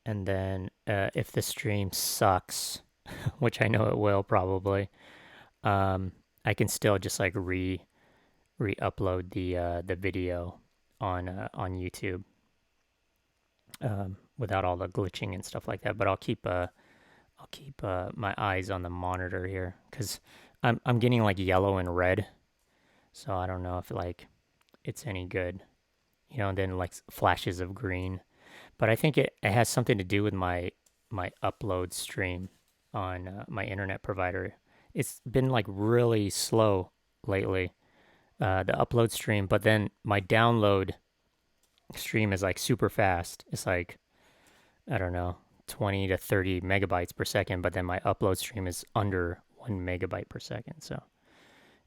and then if the stream sucks, which I know it will probably, um, I can still just like re-upload the video on YouTube without all the glitching and stuff like that. But I'll keep my eyes on the monitor here because I'm getting like yellow and red, so I don't know if like it's any good, and then like flashes of green. But I think it has something to do with my upload stream on my internet provider. It's been like really slow lately, the upload stream, but then my download stream is like super fast. It's like, I don't know, 20 to 30 megabytes per second, but then my upload stream is under 1 megabyte per second. So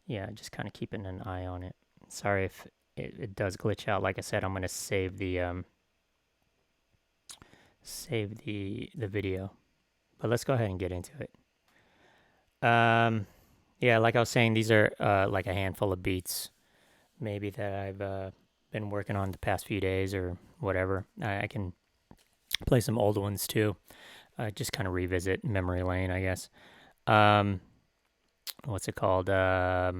yeah, just kind of keeping an eye on it. Sorry if it does glitch out. Like I said, I'm gonna save the video. But let's go ahead and get into it. Yeah, like I was saying, these are like a handful of beats, maybe that I've been working on the past few days or whatever. I can play some old ones too. Just kind of revisit memory lane, I guess. Um, what's it called? Yeah,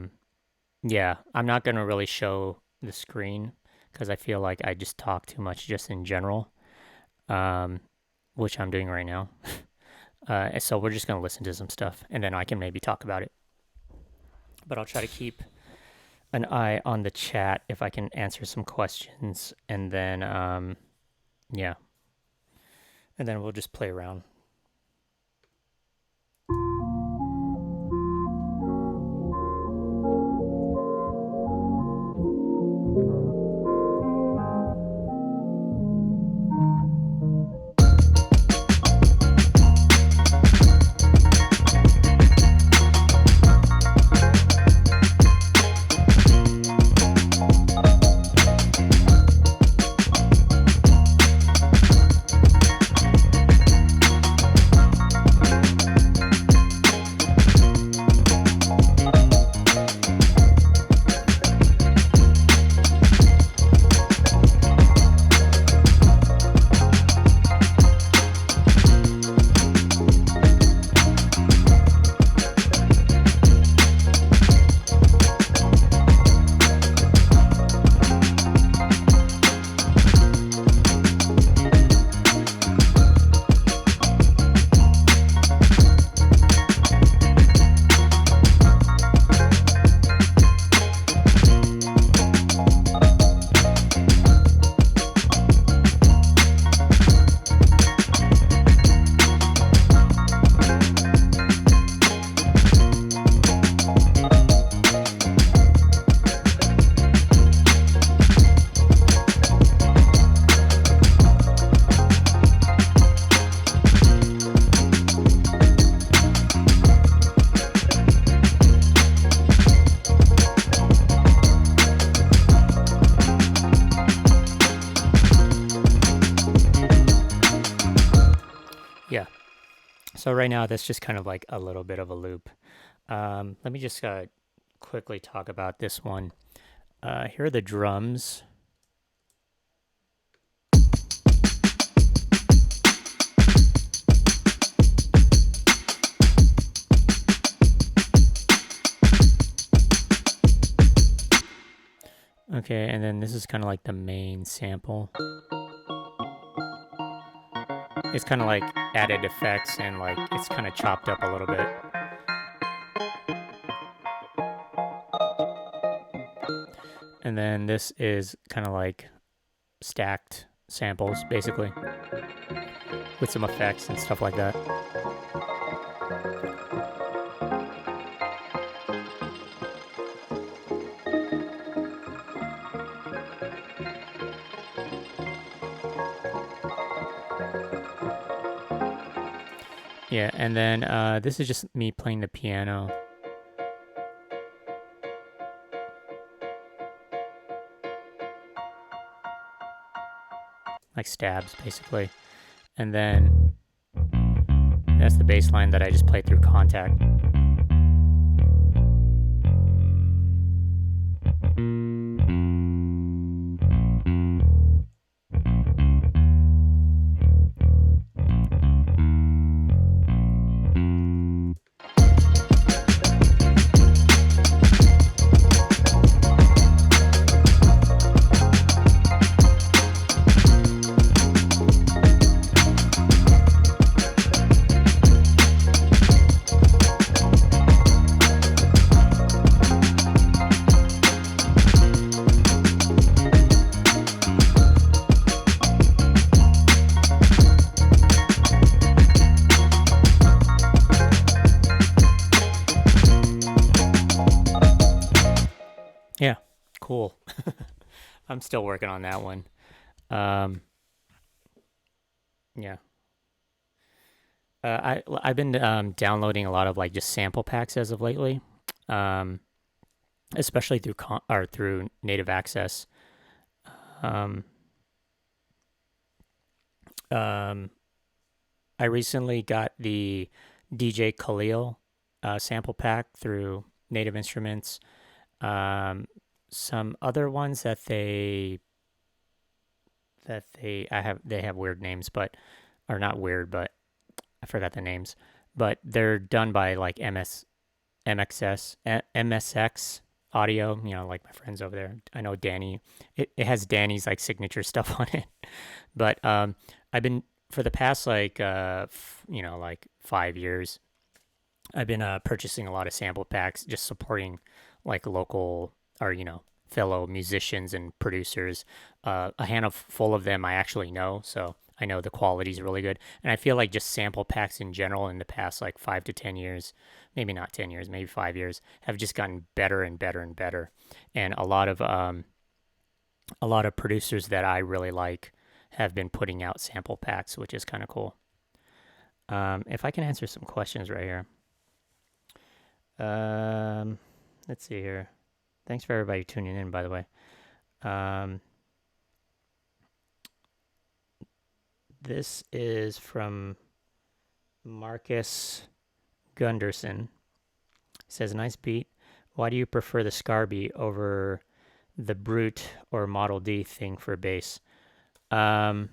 I'm not gonna really show the screen because I feel like I just talk too much just in general, um, which I'm doing right now. So we're just gonna listen to some stuff, and then I can maybe talk about it. But I'll try to keep an eye on the chat if I can answer some questions, and then yeah, and then we'll just play around. Yeah. So right now, that's just kind of like a little bit of a loop. Let me just quickly talk about this one. Here are the drums. Okay, and then this is kind of like the main sample. It's kind of like added effects and like it's kind of chopped up a little bit. And then this is kind of like stacked samples, basically, with some effects and stuff like that. Yeah, and then this is just me playing the piano. Like stabs, basically. And then that's the bass line that I just played through Contact. cool. I'm still working on that one. Um, yeah. I've been downloading a lot of like just sample packs as of lately, um, especially through or through Native Access. Um, um, I recently got the DJ Khalil sample pack through Native Instruments. Some other ones they have weird names, but are not weird, but I forgot the names. But they're done by like MSX audio, like my friends over there. I know Danny. It has Danny's like signature stuff on it. But I've been for the past like like 5 years, I've been purchasing a lot of sample packs, just supporting like local or fellow musicians and producers. A handful of them I actually know, so I know the quality is really good. And I feel like just sample packs in general in the past like 5 to 10 years, maybe not 10 years, maybe 5 years, have just gotten better and better and better. And a lot of producers that I really like have been putting out sample packs, which is kind of cool. If I can answer some questions right here. Let's see here. Thanks for everybody tuning in, by the way. This is from Marcus Gunderson. It says, nice beat. Why do you prefer the Scarby over the Brute or Model D thing for bass? I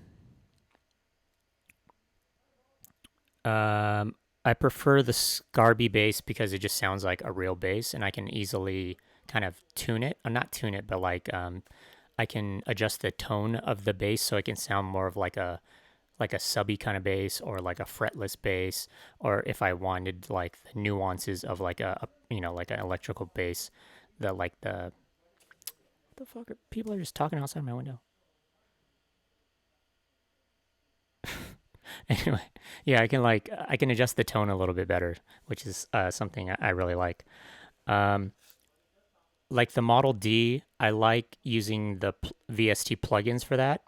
prefer the Scarby bass because it just sounds like a real bass, and I can easily kind of tune it. Not tune it, but like I can adjust the tone of the bass so it can sound more of like a subby kind of bass, or like a fretless bass, or if I wanted like the nuances of like a like an electrical bass, what the fuck are people are just talking outside my window. Anyway, yeah, I can adjust the tone a little bit better, which is something I really like. Like the Model D, I like using the VST plugins for that.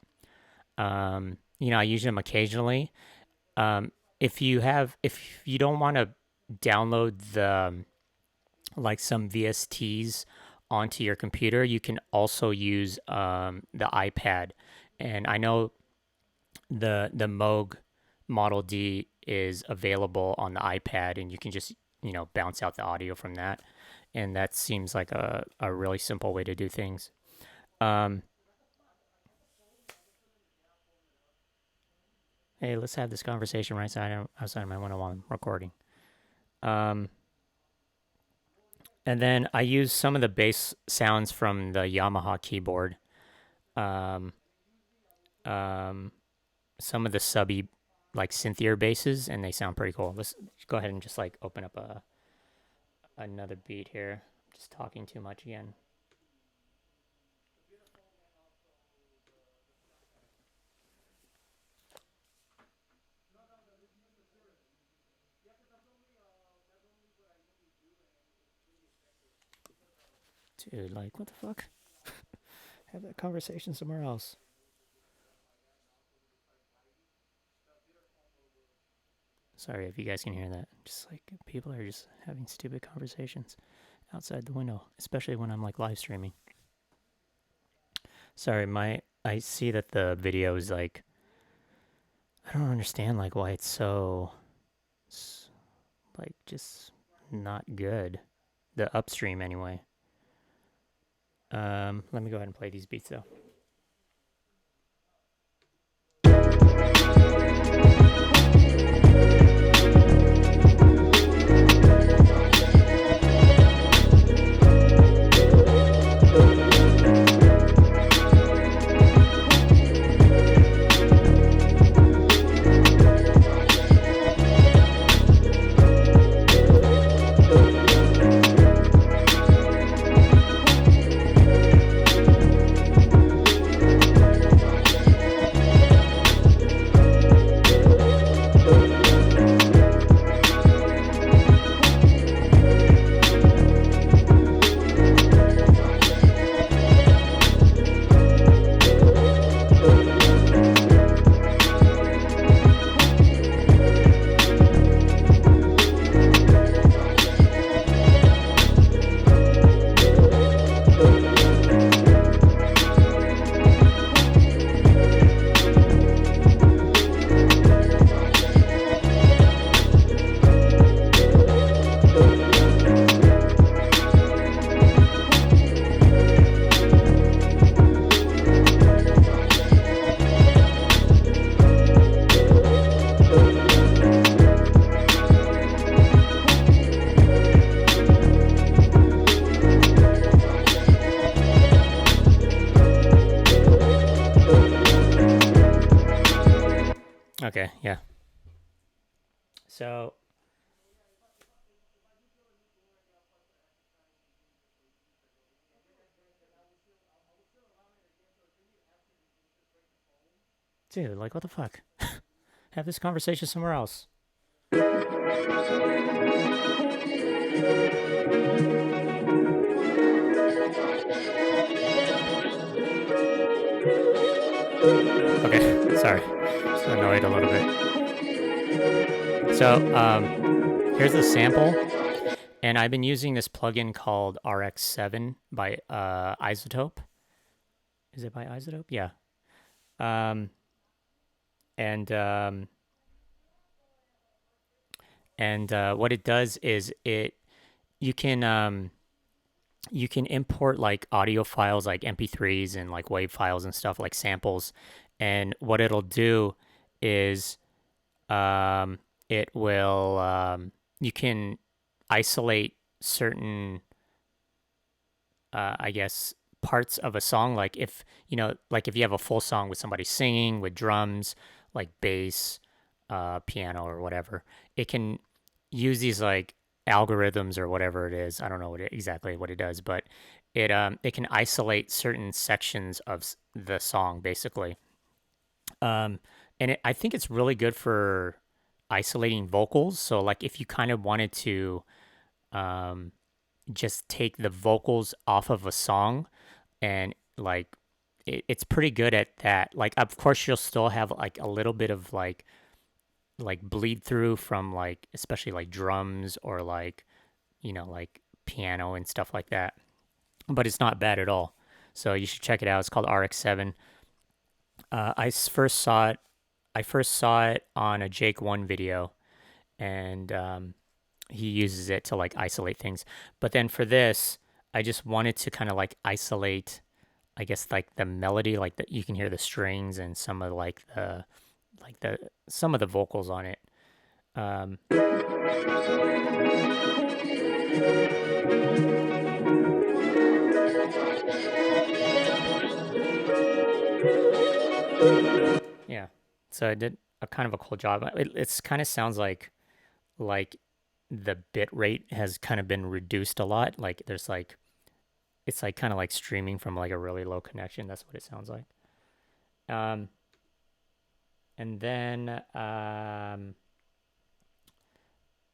I use them occasionally. If you don't want to download like some VSTs onto your computer, you can also use the iPad. And I know the Moog Model D is available on the iPad, and you can just bounce out the audio from that, and that seems like a really simple way to do things. Hey, let's have this conversation right outside my window while I'm recording. And then I use some of the bass sounds from the Yamaha keyboard. Some of the subby like synthier basses, and they sound pretty cool. Let's go ahead and just like open up another beat here. I'm just talking too much again. Dude, like, what the fuck? Have that conversation somewhere else. Sorry if you guys can hear that. Just like people are just having stupid conversations outside the window, especially when I'm like live streaming. Sorry, I see that the video is like, I don't understand like why it's so like just not good. The upstream anyway. Let me go ahead and play these beats though. Okay, yeah. So, dude, like, what the fuck? Have this conversation somewhere else. Okay, sorry. Just annoyed a little bit. So, here's the sample, and I've been using this plugin called RX7 by Isotope. Is it by Isotope? Yeah. Um, and what it does is you can import like audio files like MP3s and like WAV files and stuff like samples, and what it'll do is it will you can isolate certain I guess parts of a song, like if like if you have a full song with somebody singing with drums like bass, piano or whatever, it can use these like algorithms or whatever it is. I don't know exactly what it does, but it can isolate certain sections of the song basically. um I think it's really good for isolating vocals. So like if you kind of wanted to um just take the vocals off of a song, and like it's pretty good at that. Like of course you'll still have like a little bit of like bleed through from like especially like drums or like like piano and stuff like that, but it's not bad at all. So you should check it out. It's called RX7. I first saw it on a Jake One video, and he uses it to like isolate things. But then for this, I just wanted to kind of like isolate, I guess like the melody, like that you can hear the strings and some of the some of the vocals on it. Um, yeah, so I did a kind of a cool job. It's kind of sounds like the bit rate has kind of been reduced a lot. Like there's like it's like kind of like streaming from like a really low connection. That's what it sounds like. Um, and then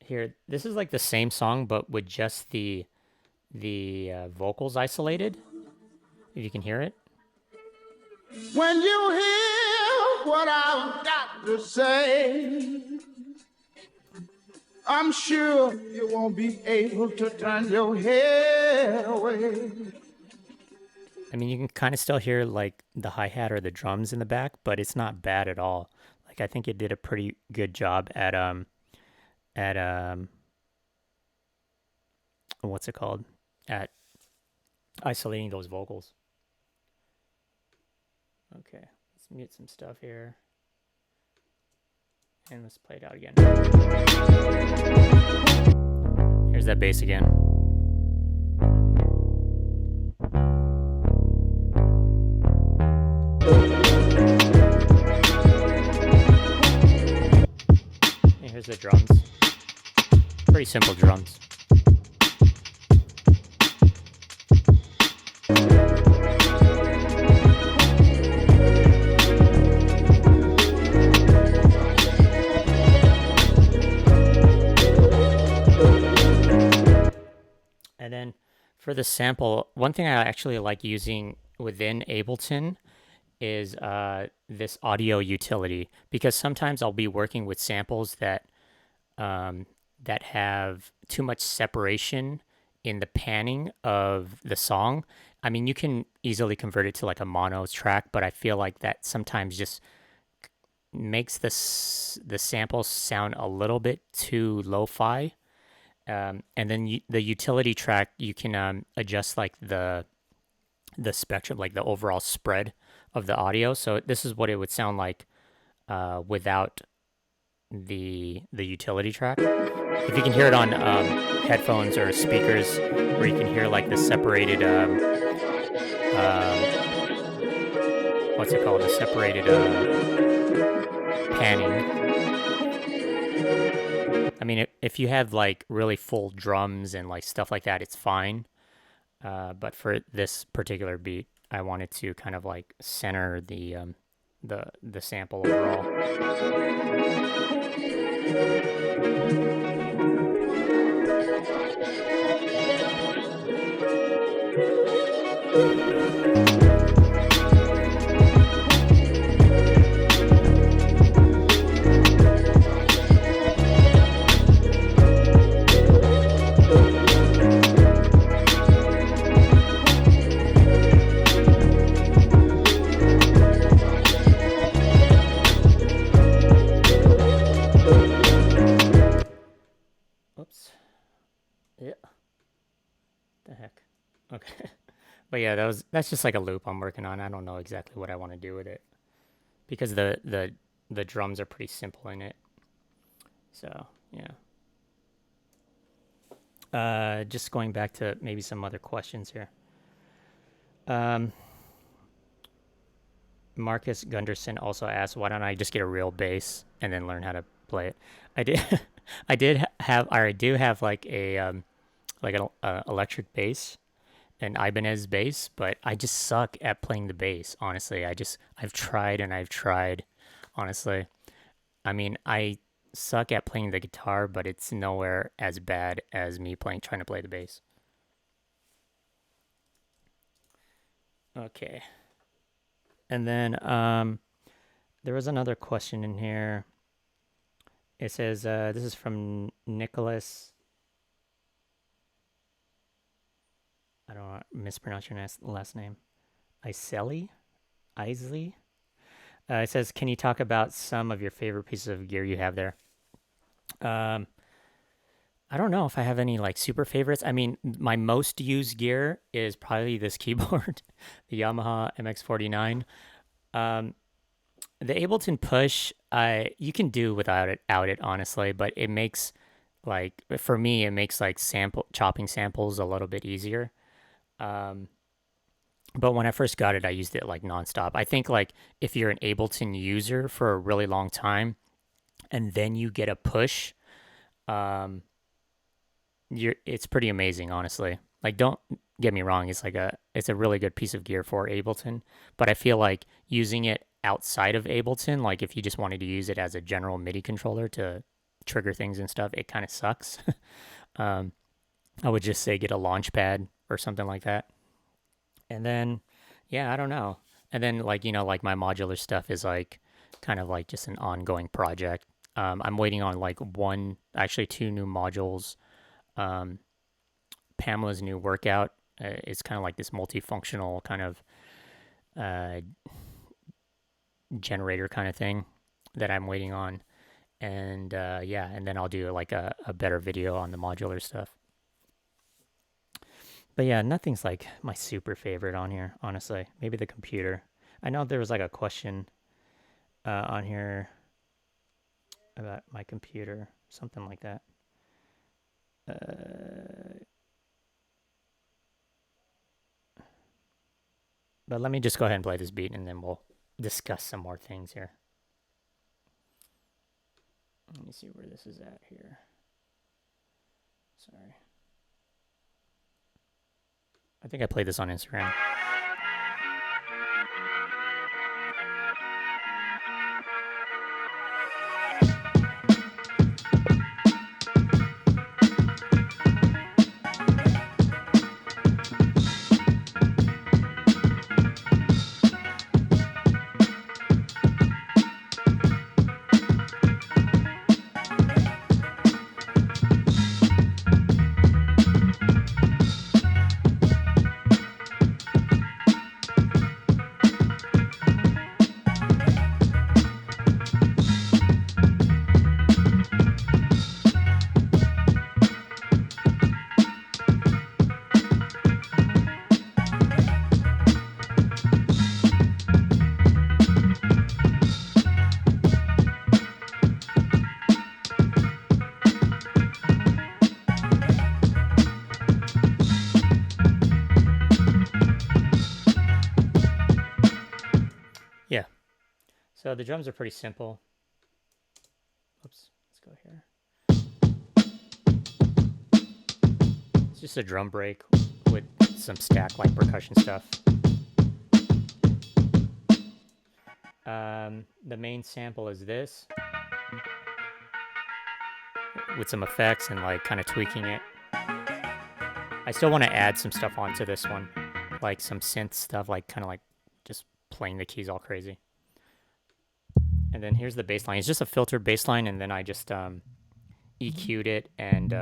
here, this is like the same song, but with just the vocals isolated. If you can hear it. When you hear what I've got to say, I'm sure you won't be able to turn your head away. I mean, you can kind of still hear like the hi-hat or the drums in the back, but it's not bad at all. Like I think it did a pretty good job at what's it called? At isolating those vocals. Okay, let's mute some stuff here. And let's play it out again. Here's that bass again. And here's the drums. Pretty simple drums. And then for the sample, one thing I actually like using within Ableton is this audio utility, because sometimes I'll be working with samples that have too much separation in the panning of the song. I mean, you can easily convert it to like a mono track, but I feel like that sometimes just makes the samples sound a little bit too lo-fi. And then the utility track, you can adjust like the spectrum, like the overall spread of the audio. So this is what it would sound like without the utility track. If you can hear it on headphones or speakers, where you can hear like the separated what's it called? The separated panning. I mean, if you have like really full drums and like stuff like that, it's fine. But for this particular beat, I wanted to kind of like center the sample overall. Oops. Yeah. The heck. Okay. But yeah, that's just like a loop I'm working on. I don't know exactly what I want to do with it because the drums are pretty simple in it. So yeah. Just going back to maybe some other questions here. Marcus Gunderson also asked, "Why don't I just get a real bass and then learn how to play it?" I did, I do have like like an electric bass, an Ibanez bass, but I just suck at playing the bass. Honestly, I've tried and I've tried. Honestly, I mean, I suck at playing the guitar, but it's nowhere as bad as me trying to play the bass. Okay. And then there was another question in here. It says, this is from Nicholas. I don't want to mispronounce your last name. Isley? It says, can you talk about some of your favorite pieces of gear you have there? I don't know if I have any like super favorites. I mean, my most used gear is probably this keyboard, the Yamaha MX49. The Ableton Push, you can do without it, honestly, but it makes like for me, it makes like chopping samples a little bit easier. But when I first got it, I used it like nonstop. I think like if you're an Ableton user for a really long time, and then you get a push, it's pretty amazing, honestly. Like, don't get me wrong, it's a really good piece of gear for Ableton, but I feel like using it outside of Ableton, like if you just wanted to use it as a general MIDI controller to trigger things and stuff, it kind of sucks. I would just say get a launch pad or something like that. And then, yeah, I don't know. And then like, like my modular stuff is like kind of like just an ongoing project. I'm waiting on like actually two new modules. Pamela's new workout is kind of like this multifunctional kind of generator kind of thing that I'm waiting on. And yeah, and then I'll do like a better video on the modular stuff. But yeah, nothing's like my super favorite on here, honestly. Maybe the computer. I know there was like a question on here about my computer, something like that. But let me just go ahead and play this beat and then we'll discuss some more things here. Let me see where this is at here. Sorry. I think I played this on Instagram. Yeah. So the drums are pretty simple. let's go here. It's just a drum break with some stack like percussion stuff. The main sample is this, with some effects and like kind of tweaking it. I still want to add some stuff onto this one, like some synth stuff, like kind of like just playing the keys all crazy. And then here's the bass line. It's just a filtered bass line, and then I just EQ'd it and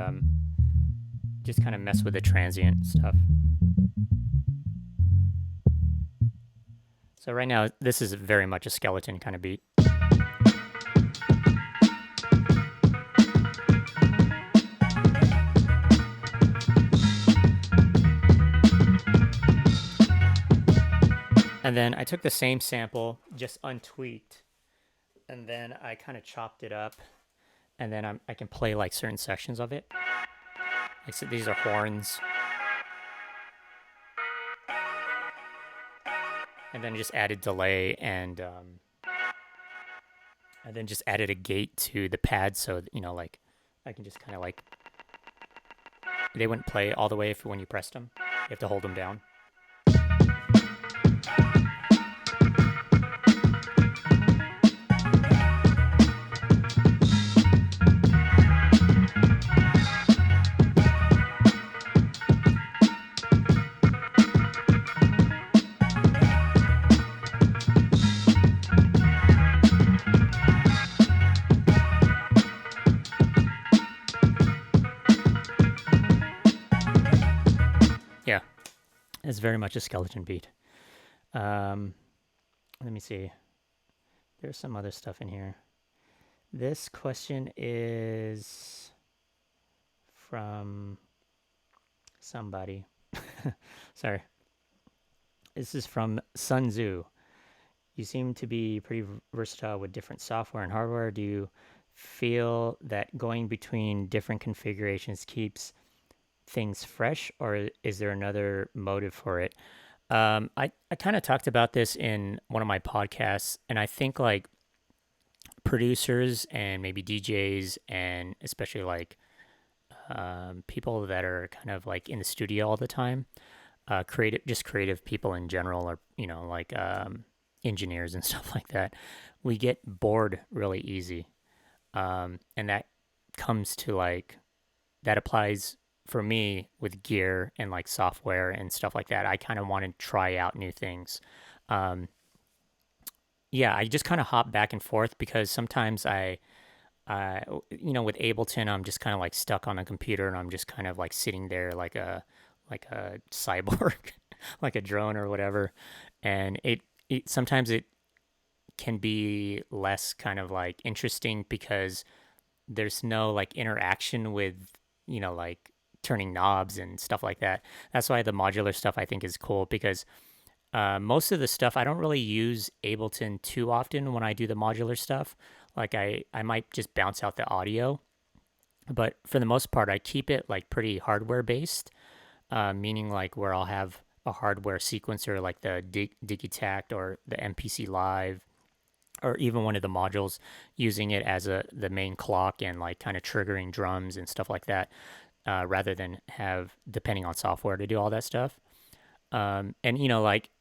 just kind of mess with the transient stuff. So right now, this is very much a skeleton kind of beat. And then I took the same sample, just untweaked, and then I kind of chopped it up, and then I can play like certain sections of it. Like so these are horns. And then just added delay and then just added a gate to the pad, so you know, like I can just kind of like, they wouldn't play all the way if when you pressed them. You have to hold them down. Yeah, it's very much a skeleton beat. Let me see. There's some other stuff in here. This question is from somebody. Sorry. This is from Sun Tzu. You seem to be pretty versatile with different software and hardware. Do you feel that going between different configurations keeps things fresh, or is there another motive for it? I kind of talked about this in one of my podcasts, and I think like producers and maybe DJs, and especially like people that are kind of like in the studio all the time, creative people in general, or you know, like engineers and stuff like that, we get bored really easy, and that comes to like, that applies for me with gear and like software and stuff like that. I kind of want to try out new things. Um, yeah, I just kind of hop back and forth because sometimes you know, with Ableton, I'm just kind of like stuck on a computer and I'm just kind of like sitting there like a cyborg, like a drone or whatever. And it sometimes it can be less kind of like interesting because there's no like interaction with, you know, like turning knobs and stuff like that. That's why the modular stuff I think is cool, because most of the stuff I don't really use Ableton too often when I do the modular stuff. Like I might just bounce out the audio, but for the most part, I keep it like pretty hardware based, meaning like where I'll have a hardware sequencer like the Digitact or the MPC Live, or even one of the modules, using it as the main clock and like kind of triggering drums and stuff like that, rather than have depending on software to do all that stuff. And you know, like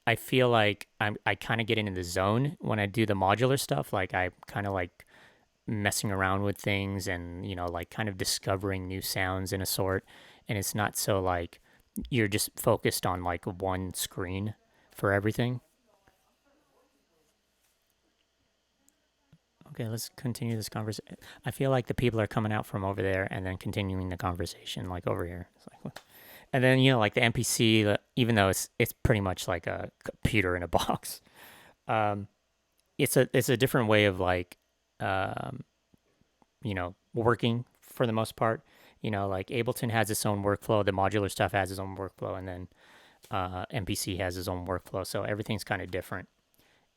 I feel like I kind of get into the zone when I do the modular stuff. Like I kind of like messing around with things and, you know, like kind of discovering new sounds in a sort. And it's not so like you're just focused on like one screen for everything. Okay, let's continue this conversation. I feel like the people are coming out from over there and then continuing the conversation like over here. It's like, what? And then, you know, like the MPC, even though it's pretty much like a computer in a box, um, it's a different way of like, um, you know, working for the most part. You know, like Ableton has its own workflow, the modular stuff has its own workflow, and then MPC has its own workflow. So everything's kind of different.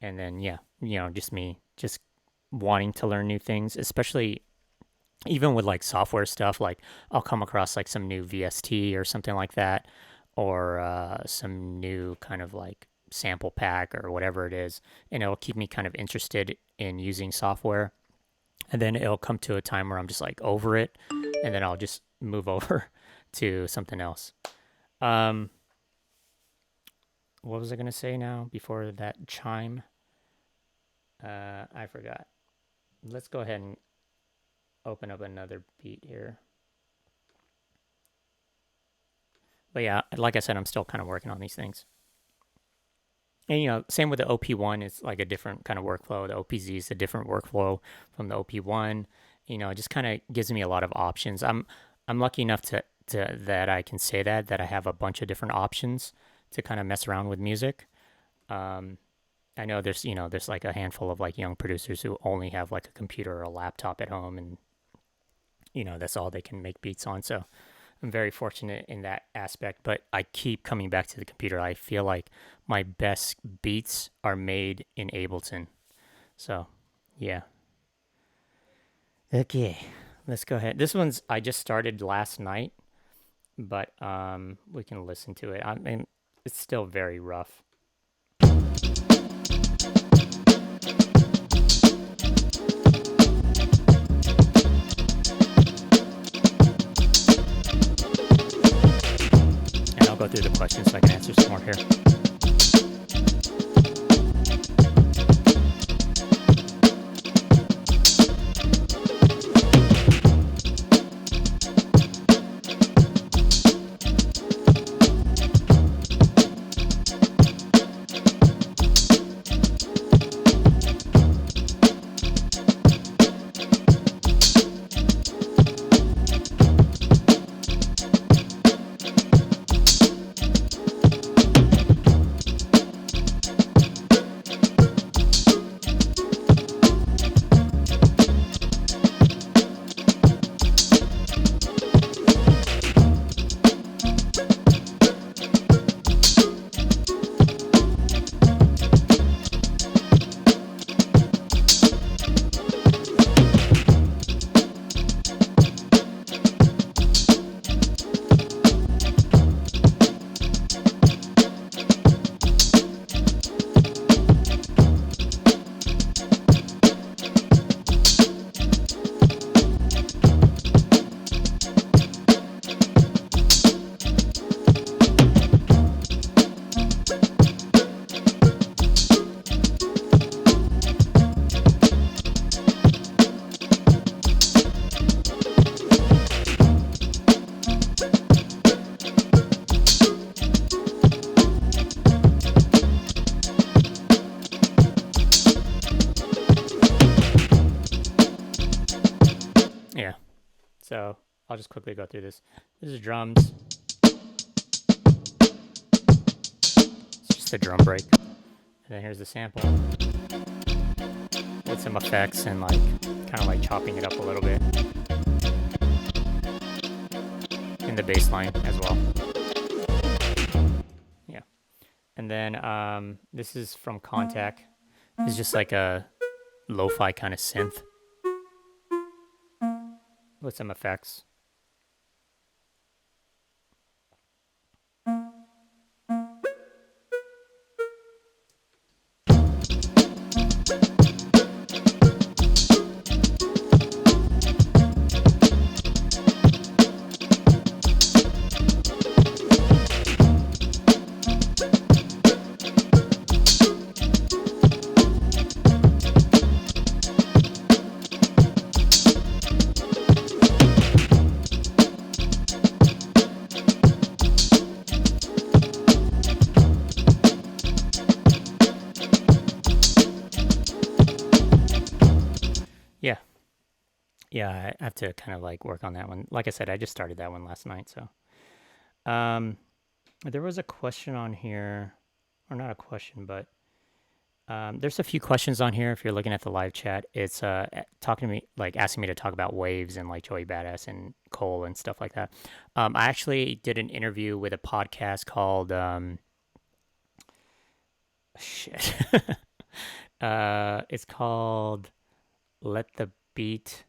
And then, yeah, you know, just me, just wanting to learn new things, especially even with like software stuff. Like I'll come across like some new VST or something like that, or some new kind of like sample pack or whatever it is, and it'll keep me kind of interested in using software. and then it'll come to a time where I'm just like over it, and then I'll just move over to something else. Um, what was I gonna say now before that chime? I forgot. Let's go ahead and open up another beat here. But yeah, like I said, I'm still kind of working on these things. And same with the OP1, it's like a different kind of workflow. The OPZ is a different workflow from the OP1. It just kind of gives me a lot of options. I'm lucky enough to that I can say that I have a bunch of different options to kind of mess around with music. Um, I know there's like a handful of like young producers who only have like a computer or a laptop at home, and that's all they can make beats on. So I'm very fortunate in that aspect, but I keep coming back to the computer. I feel like my best beats are made in Ableton. So, yeah. Okay, let's go ahead. This one's I just started last night, but we can listen to it. I mean, it's still very rough. And I'll go through the questions so I can answer some more here. Yeah. So I'll just quickly go through this. This is drums. It's just a drum break. And then here's the sample with some effects and like kind of like chopping it up a little bit. In the bass line as well. Yeah. And then this is from Contact. It's just like a lo-fi kind of synth with some effects. Yeah. Yeah, I have to kind of like work on that one. Like I said, I just started that one last night, so. There was a question on here, or not a question, but there's a few questions on here. If you're looking at the live chat, it's talking to me, like asking me to talk about waves and like Joey Badass and Cole and stuff like that. I actually did an interview with a podcast called shit. It's called Let the Beat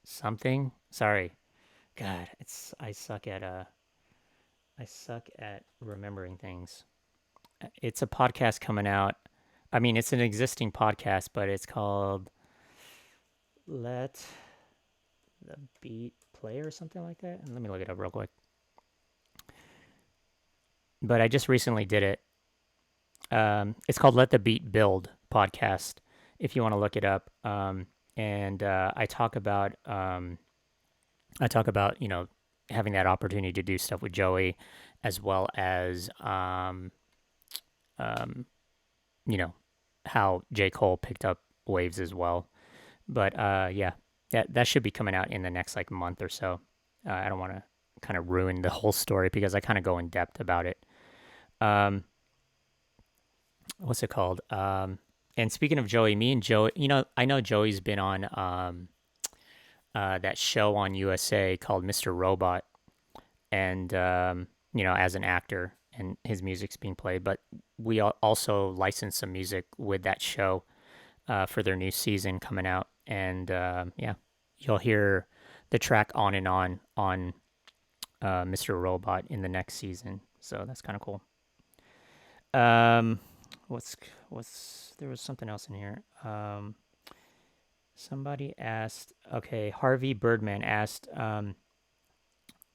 Something. Sorry, God, I suck at remembering things. It's a podcast coming out. I mean, it's an existing podcast, but it's called let the beat play or something like that. And let me look it up real quick. But I just recently did it. It's called Let the Beat Build podcast, if you want to look it up. And I talk about having that opportunity to do stuff with Joey, as well as um, you know how J. Cole picked up waves as well. But yeah, that should be coming out in the next like month or so. I don't want to kind of ruin the whole story because I kind of go in depth about it. Um, what's it called? And speaking of Joey, me and Joey, I know Joey's been on that show on USA called Mr. Robot, and as an actor, and his music's being played. But we also licensed some music with that show for their new season coming out, and yeah, you'll hear the track "On and On" Mr. Robot in the next season. So that's kind of cool. Um, what's there was something else in here. Somebody asked. Okay, Harvey Birdman asked.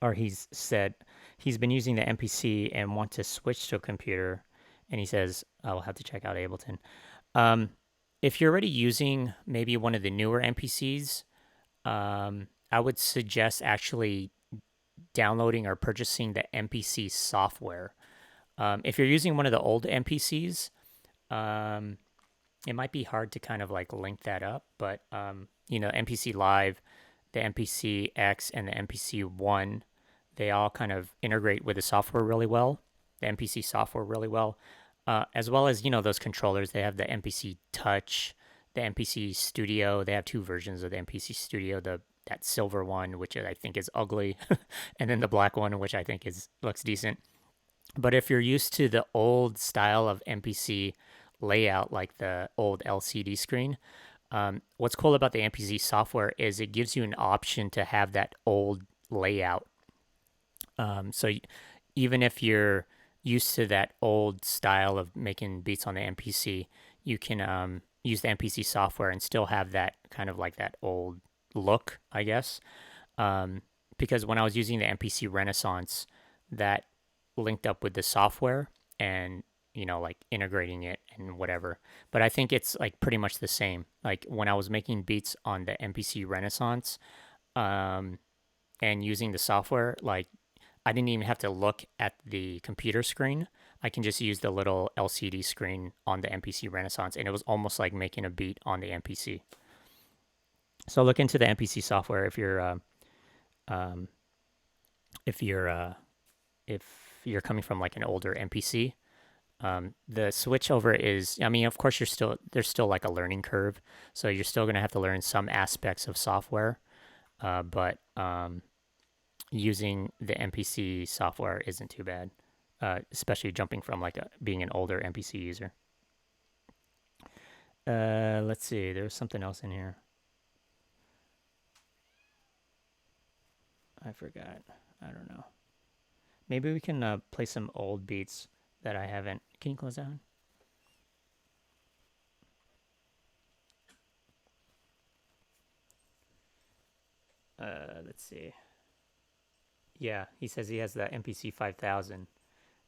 Or he's said he's been using the MPC and want to switch to a computer, and he says I'll have to check out Ableton. Um, if you're already using maybe one of the newer MPCs, I would suggest actually downloading or purchasing the MPC software. If you're using one of the old MPCs, um, it might be hard to kind of like link that up, but MPC Live, the MPC X, and the MPC One, they all kind of integrate with the software really well, the MPC software really well, as well as those controllers. They have the MPC Touch, the MPC Studio. They have two versions of the MPC Studio. That silver one, which I think is ugly, and then the black one, which I think looks decent. But if you're used to the old style of MPC layout, like the old LCD screen, what's cool about the MPC software is it gives you an option to have that old layout. So even if you're used to that old style of making beats on the MPC, you can use the MPC software and still have that kind of like that old look, I guess. Because when I was using the MPC Renaissance, that linked up with the software and like integrating it and whatever. But I think it's like pretty much the same. Like when I was making beats on the MPC Renaissance, and using the software, like I didn't even have to look at the computer screen. I can just use the little LCD screen on the MPC Renaissance, and it was almost like making a beat on the MPC. So look into the MPC software if you're um, if you're if you're coming from like an older MPC. The switch over is, I mean, of course, there's still like a learning curve, so you're still gonna have to learn some aspects of software, but using the MPC software isn't too bad, especially jumping from like being an older MPC user. Let's see, there was something else in here. I forgot. I don't know. Maybe we can play some old beats that I haven't. Can you close down? Let's see. Yeah, he says he has the MPC 5000.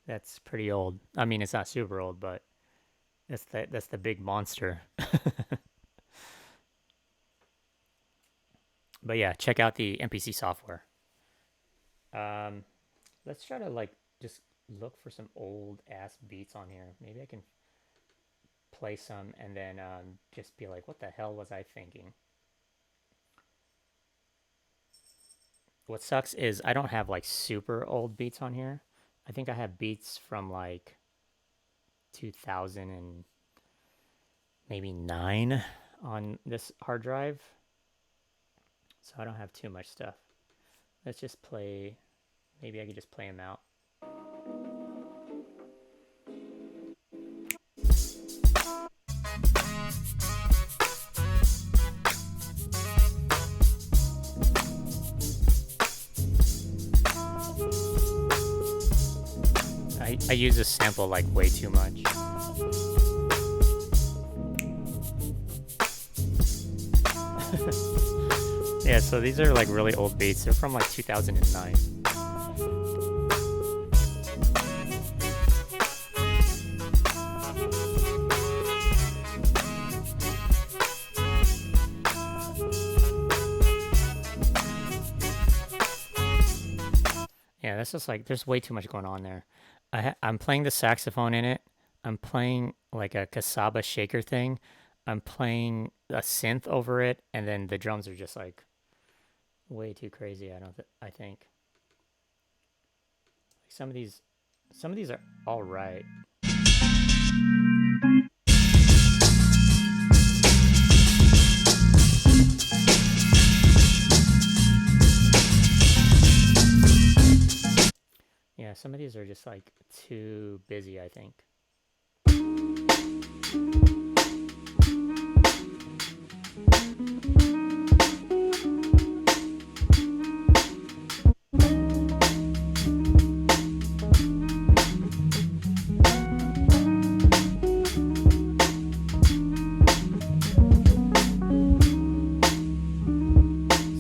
That's pretty old. I mean, it's not super old, but that's the big monster. But yeah, check out the MPC software. Let's try to like just look for some old ass beats on here. Maybe I can play some and then just be like, what the hell was I thinking? What sucks is I don't have like super old beats on here. I think I have beats from like 2000 and maybe 9 on this hard drive. So I don't have too much stuff. Let's just play. Maybe I could just play them out. I use this sample like way too much. Yeah, so these are like really old beats. They're from like 2009. Yeah, that's just like, there's way too much going on there. I'm playing the saxophone in it. I'm playing like a cassava shaker thing. I'm playing a synth over it, and then the drums are just like way too crazy. I think some of these are all right. Yeah, some of these are just like too busy, I think.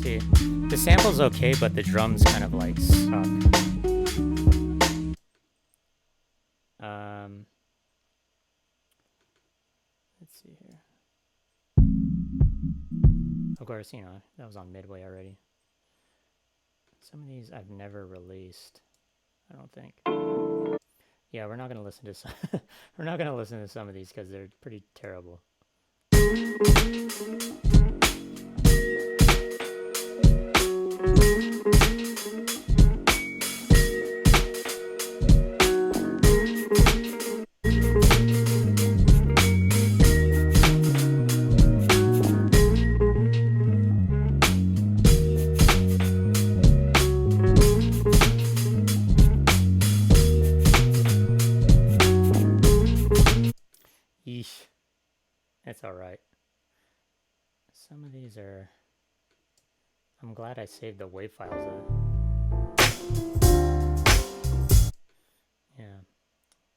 See, the sample's okay, but the drums kind of like suck. Let's see here. Of course, you know, that was on Midway already. Some of these I've never released, I don't think. Yeah, we're not gonna listen to some we're not gonna listen to some of these because they're pretty terrible. Yeesh. It's alright. Some of these are... I'm glad I saved the WAV files Yeah.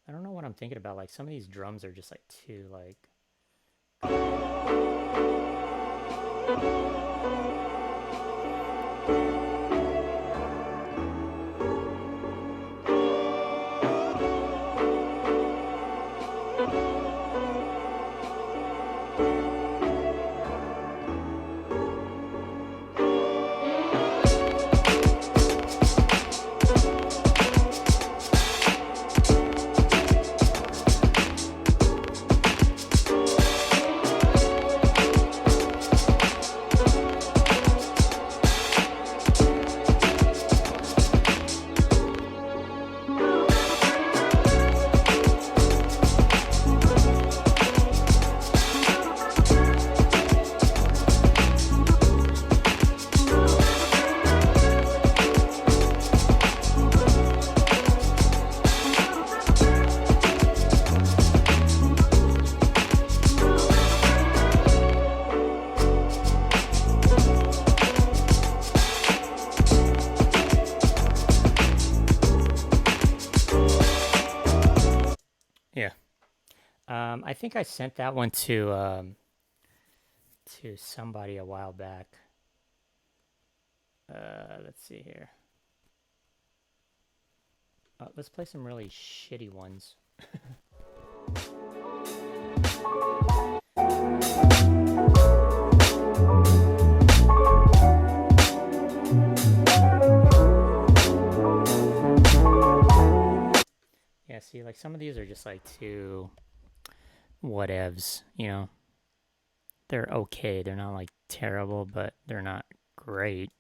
I don't know what I'm thinking about. Like, some of these drums are just like too, like... Yeah. I think I sent that one to somebody a while back. Let's see here. Let's play some really shitty ones. Yeah, see, like some of these are just like too whatevs, you know. They're okay. They're not like terrible, but they're not great.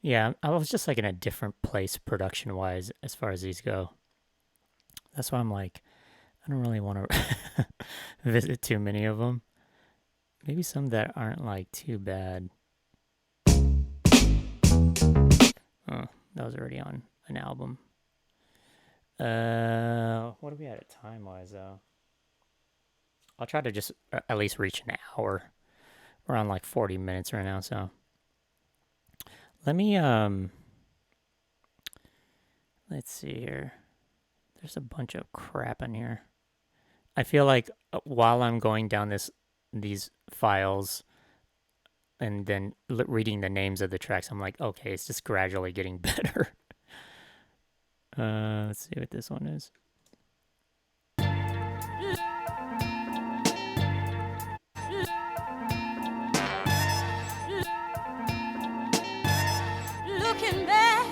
Yeah, I was just like in a different place production wise as far as these go. That's why I'm like, I don't really want to visit too many of them. Maybe some that aren't like too bad. Oh, that was already on an album. What are we at time wise though? I'll try to just at least reach an hour. We're on like 40 minutes right now, so let me let's see here. There's a bunch of crap in here. I feel like while I'm going down these files and then reading the names of the tracks, I'm like, okay, it's just gradually getting better. Let's see what this one is. Looking back.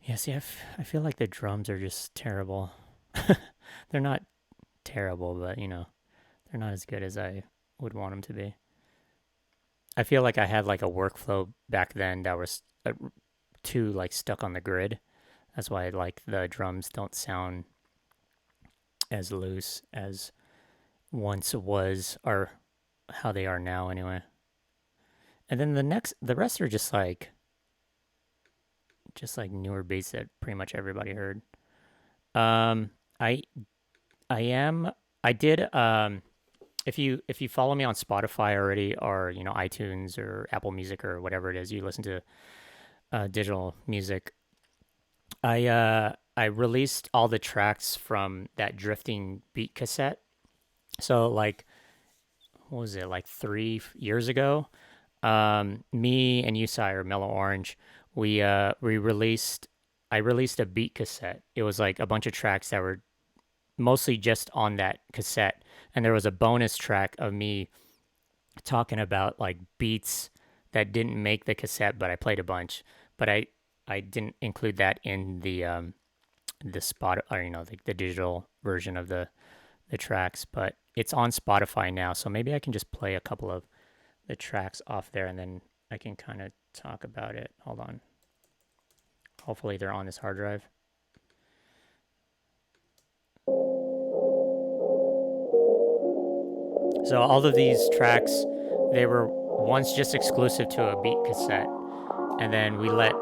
Yeah, see, I feel like the drums are just terrible. They're not terrible, but, you know, they're not as good as I would want them to be. I feel like I had like a workflow back then that was too like stuck on the grid. That's why like the drums don't sound as loose as once was or how they are now anyway. And then the rest are just like newer beats that pretty much everybody heard. I did if you follow me on Spotify already, or you know, iTunes or Apple Music or whatever it is you listen to digital music, I released all the tracks from that drifting beat cassette. So like, what was it, like 3 years ago? Me and Usai, or Mellow Orange, I released a beat cassette. It was like a bunch of tracks that were mostly just on that cassette, and there was a bonus track of me talking about like beats that didn't make the cassette, but I played a bunch. But I didn't include that in the spot, or you know, the digital version of the tracks. But it's on Spotify now, so maybe I can just play a couple of the tracks off there, and then I can kind of talk about it. Hold on. Hopefully they're on this hard drive. So all of these tracks, they were once just exclusive to a beat cassette, and then we let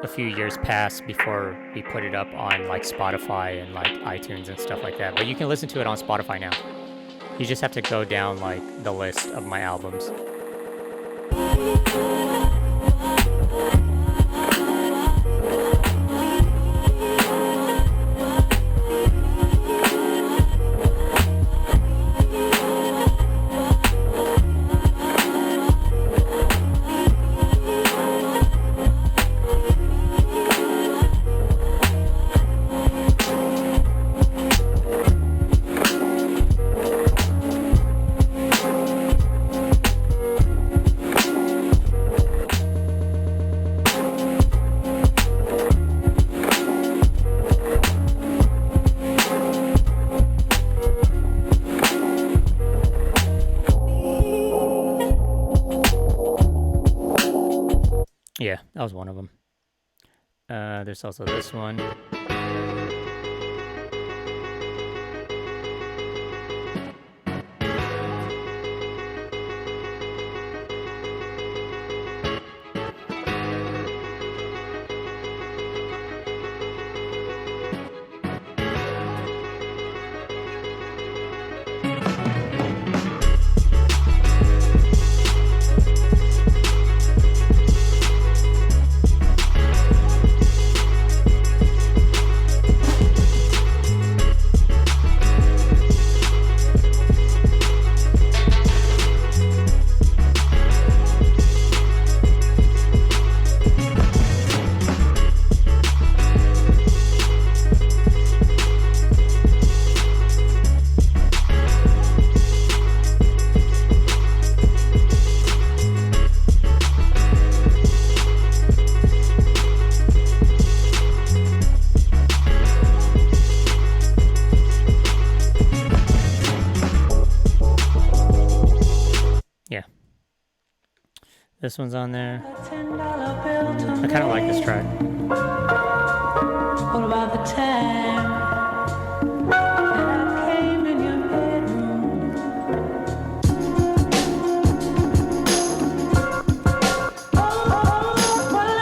a few years pass before we put it up on like Spotify and like iTunes and stuff like that. But you can listen to it on Spotify now. You just have to go down like the list of my albums. Yeah, that was one of them. There's also this one. This one's on there. I kind of like this track. What about the time that I came in your bedroom? Oh, what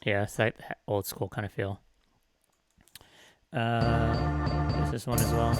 Yeah, it's that old school kind of feel. There's this one as well.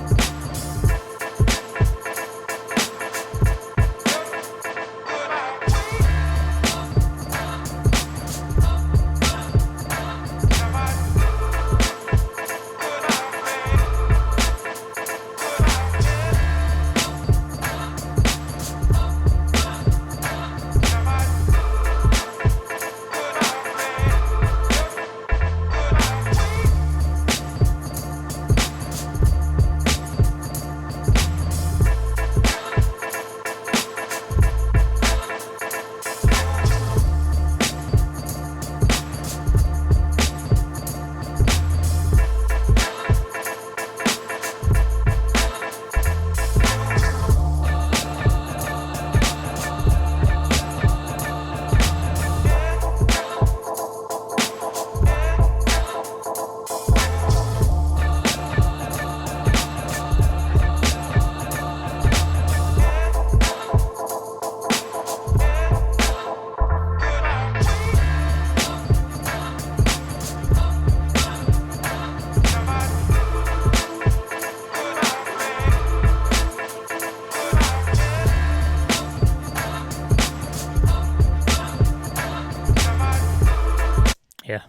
Yeah.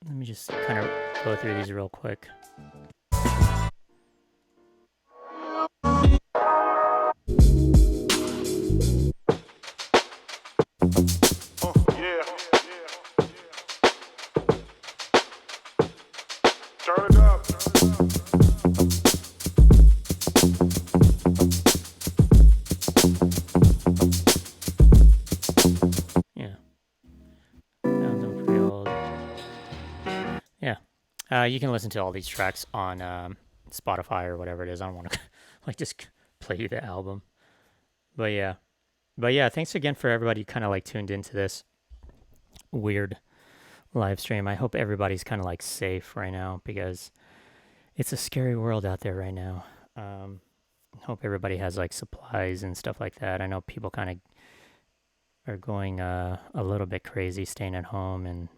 Let me just kind of go through these real quick. Yeah. Turn it up. Yeah. Sounds pretty old. Yeah. You can listen to all these tracks on Spotify or whatever it is. I don't want to like just play you the album. But yeah. But yeah, thanks again for everybody kind of like tuned into this weird live stream. I hope everybody's kind of like safe right now because it's a scary world out there right now. Hope everybody has like supplies and stuff like that. I know people kind of are going a little bit crazy staying at home and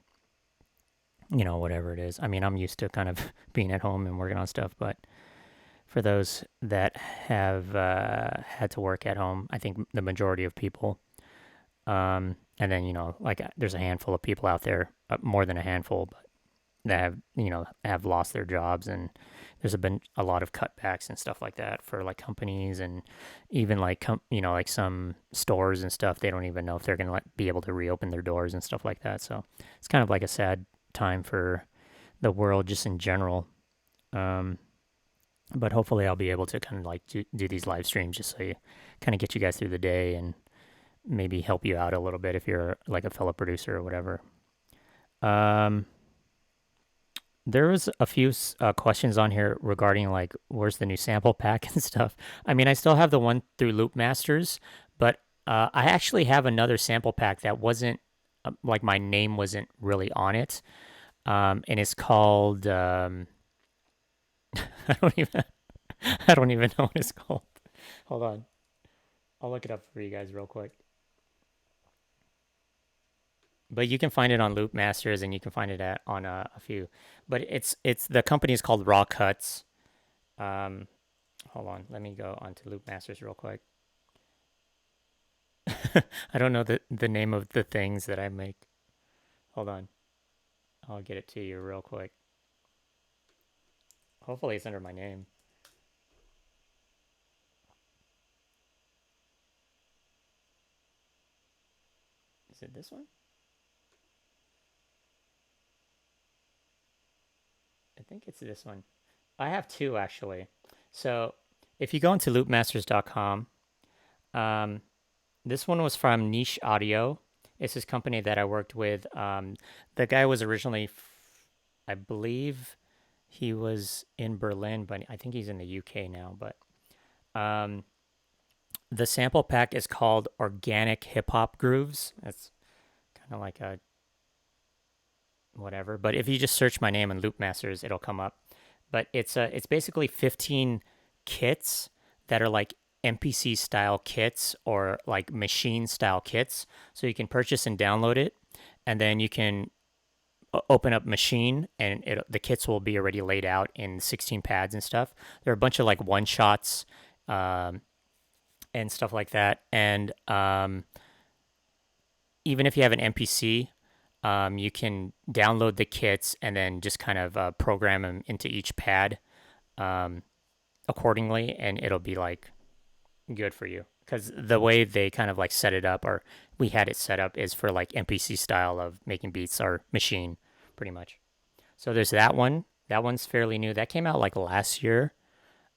whatever it is. I mean, I'm used to kind of being at home and working on stuff, but for those that have had to work at home, I think the majority of people, and then like there's a handful of people out there, more than a handful, but that have lost their jobs, and been a lot of cutbacks and stuff like that for like companies, and even like like some stores and stuff. They don't even know if they're gonna be able to reopen their doors and stuff like that. So it's kind of like a sad time for the world just in general. Um, but hopefully I'll be able to kind of like do these live streams just so you kind of get you guys through the day and maybe help you out a little bit if you're like a fellow producer or whatever. Um, there was a few questions on here regarding like where's the new sample pack and stuff. I mean, I still have the one through Loopmasters, but I actually have another sample pack that wasn't like my name wasn't really on it, and it's called I don't even I don't even know what it's called. Hold on, I'll look it up for you guys real quick. But you can find it on Loopmasters, and you can find it on a few. But it's the company is called Raw Cuts. Um, hold on, let me go onto Loopmasters real quick. I don't know the name of the things that I make. Hold on, I'll get it to you real quick. Hopefully, it's under my name. Is it this one? I think it's this one. I have two actually. So if you go into loopmasters.com, um, this one was from Niche Audio. It's this company that I worked with. The guy was originally, I believe, he was in Berlin, but I think he's in the UK now. But um, the sample pack is called Organic Hip Hop Grooves. That's kind of like a whatever. But if you just search my name in Loopmasters, it'll come up. But it's basically 15 kits that are like MPC style kits or like machine style kits. So you can purchase and download it. and then you can open up Machine, and the kits will be already laid out in 16 pads and stuff. There are a bunch of like one shots um, and stuff like that. And even if you have an MPC, you can download the kits and then just kind of program them into each pad um, accordingly, and it'll be like good for you. Because the way they kind of like set it up, or we had it set up, is for like MPC style of making beats or Machine, pretty much. So there's that one. That one's fairly new. That came out like last year.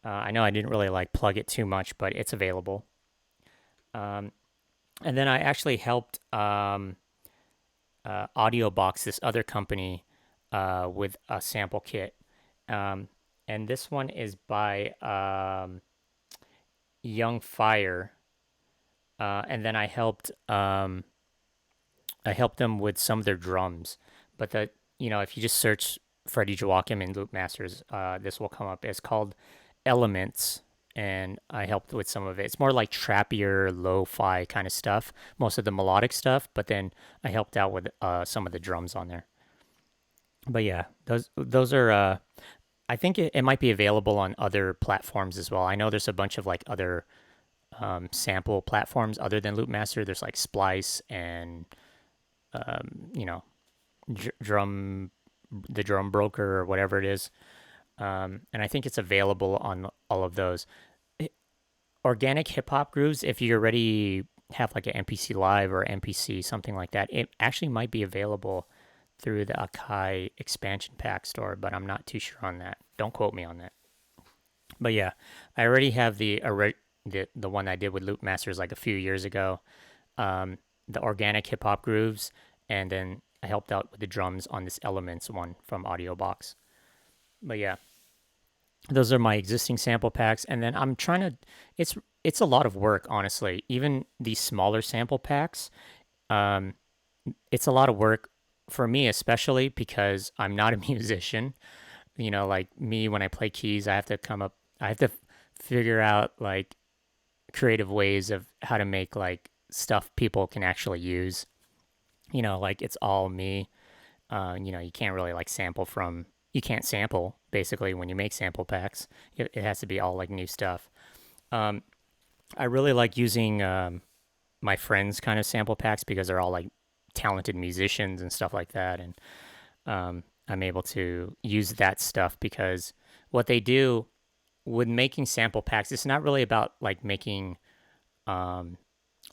I know I didn't really like plug it too much, but it's available. Um, and then I actually helped Audiobox, this other company, with a sample kit. Um, and this one is by Young Fire. And then I helped them with some of their drums. But if you just search Freddie Joachim in Loopmasters, this will come up. It's called Elements, and I helped with some of it. It's more like trappier, lo-fi kind of stuff, most of the melodic stuff. But then I helped out with some of the drums on there. But yeah, those are. I think it might be available on other platforms as well. I know there's a bunch of like other sample platforms other than Loopmaster. There's like Splice and you know, drum, the drum broker or whatever it is. And I think it's available on all of those. Organic hip hop grooves, if you already have like an MPC Live or MPC, something like that, it actually might be available through the Akai expansion pack store, but I'm not too sure on that. Don't quote me on that. But yeah, I already have the one I did with Loopmasters like a few years ago, the organic hip hop grooves, and then I helped out with the drums on this Elements one from Audiobox. But yeah, those are my existing sample packs, and then I'm trying to. It's a lot of work, honestly. Even these smaller sample packs, um, it's a lot of work for me, especially because I'm not a musician. Like me, when I play keys, I have to figure out like creative ways of how to make like stuff people can actually use. Like it's all me. You can't really like you can't sample basically when you make sample packs. It has to be all like new stuff. Um, I really like using my friends' kind of sample packs because they're all like talented musicians and stuff like that. And I'm able to use that stuff because what they do with making sample packs, it's not really about like making um,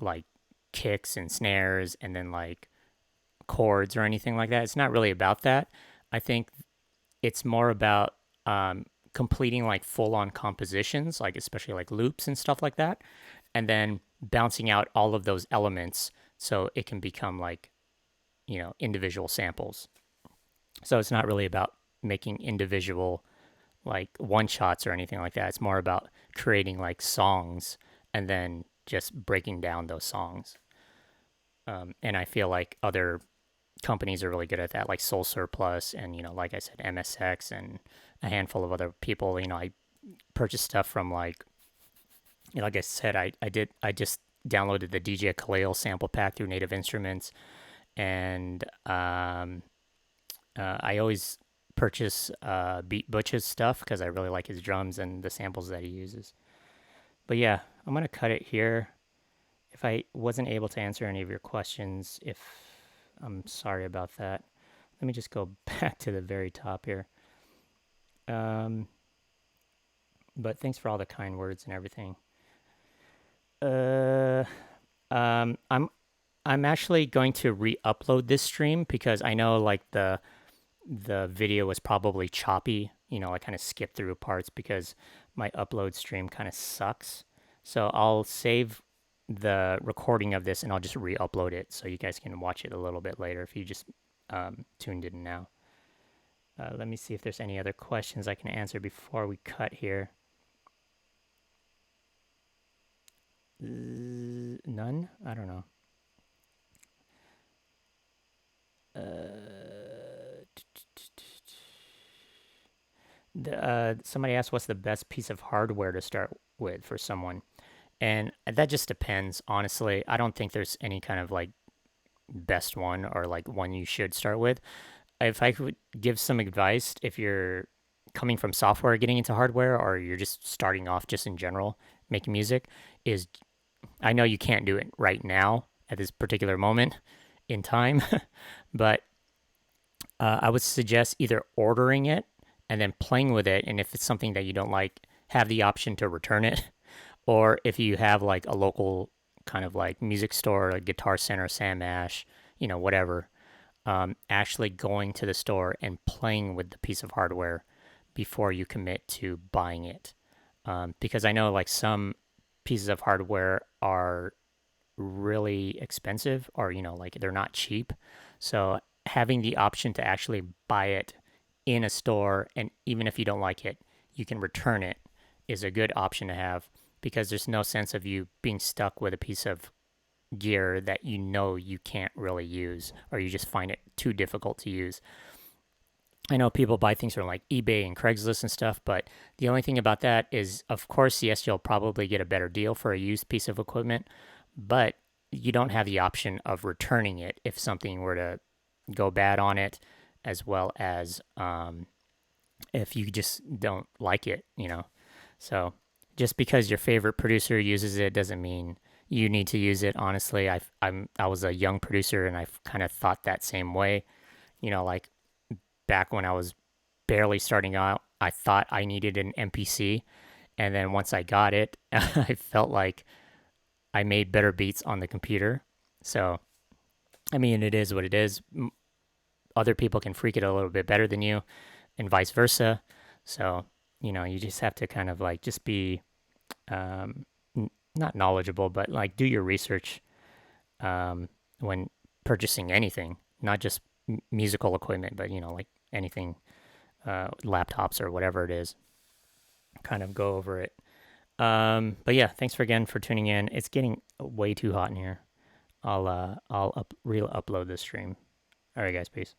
like kicks and snares and then like chords or anything like that. It's not really about that. I think it's more about completing like full on compositions, like especially like loops and stuff like that, and then bouncing out all of those elements so it can become like, individual samples. So it's not really about making individual like one shots or anything like that. It's more about creating like songs and then just breaking down those songs. And I feel like other companies are really good at that, like Soul Surplus and, like I said, MSX and a handful of other people. I purchased stuff from like I said, I just downloaded the DJ Khalil sample pack through Native Instruments, and I always purchase Beat Butch's stuff because I really like his drums and the samples that he uses. But yeah, I'm gonna cut it here. If I wasn't able to answer any of your questions, if I'm sorry about that. Let me just go back to the very top here. Um, but thanks for all the kind words and everything. Uh, I'm actually going to re-upload this stream because I know like the video was probably choppy. I kind of skipped through parts because my upload stream kind of sucks. So I'll save the recording of this and I'll just re-upload it so you guys can watch it a little bit later if you just tuned in now. Let me see if there's any other questions I can answer before we cut here. None? I don't know. Somebody asked what's the best piece of hardware to start with for someone. And that just depends, honestly. I don't think there's any kind of like best one or like one you should start with. If I could give some advice, if you're coming from software getting into hardware, or you're just starting off just in general making music, is I know you can't do it right now at this particular moment in time, but I would suggest either ordering it and then playing with it, and if it's something that you don't like, have the option to return it. Or if you have like a local kind of like music store, like Guitar Center, Sam Ash, whatever, actually going to the store and playing with the piece of hardware before you commit to buying it. Because I know like some pieces of hardware are really expensive, or like they're not cheap. So having the option to actually buy it in a store, and even if you don't like it, you can return it, is a good option to have, because there's no sense of you being stuck with a piece of gear that you can't really use, or you just find it too difficult to use. I know people buy things from like eBay and Craigslist and stuff, but the only thing about that is, of course, yes, you'll probably get a better deal for a used piece of equipment, but you don't have the option of returning it if something were to go bad on it, as well as if you just don't like it. So just because your favorite producer uses it doesn't mean you need to use it. Honestly, I was a young producer and I've kind of thought that same way. Like back when I was barely starting out, I thought I needed an MPC, and then once I got it, I felt like I made better beats on the computer. So I mean, it is what it is. Other people can freak it a little bit better than you, and vice versa. So you just have to kind of like just be not knowledgeable, but like do your research when purchasing anything, not just musical equipment, but like anything, laptops or whatever it is. Kind of go over it. But yeah, thanks again for tuning in. It's getting way too hot in here. I'll upload this stream. All right, guys, peace.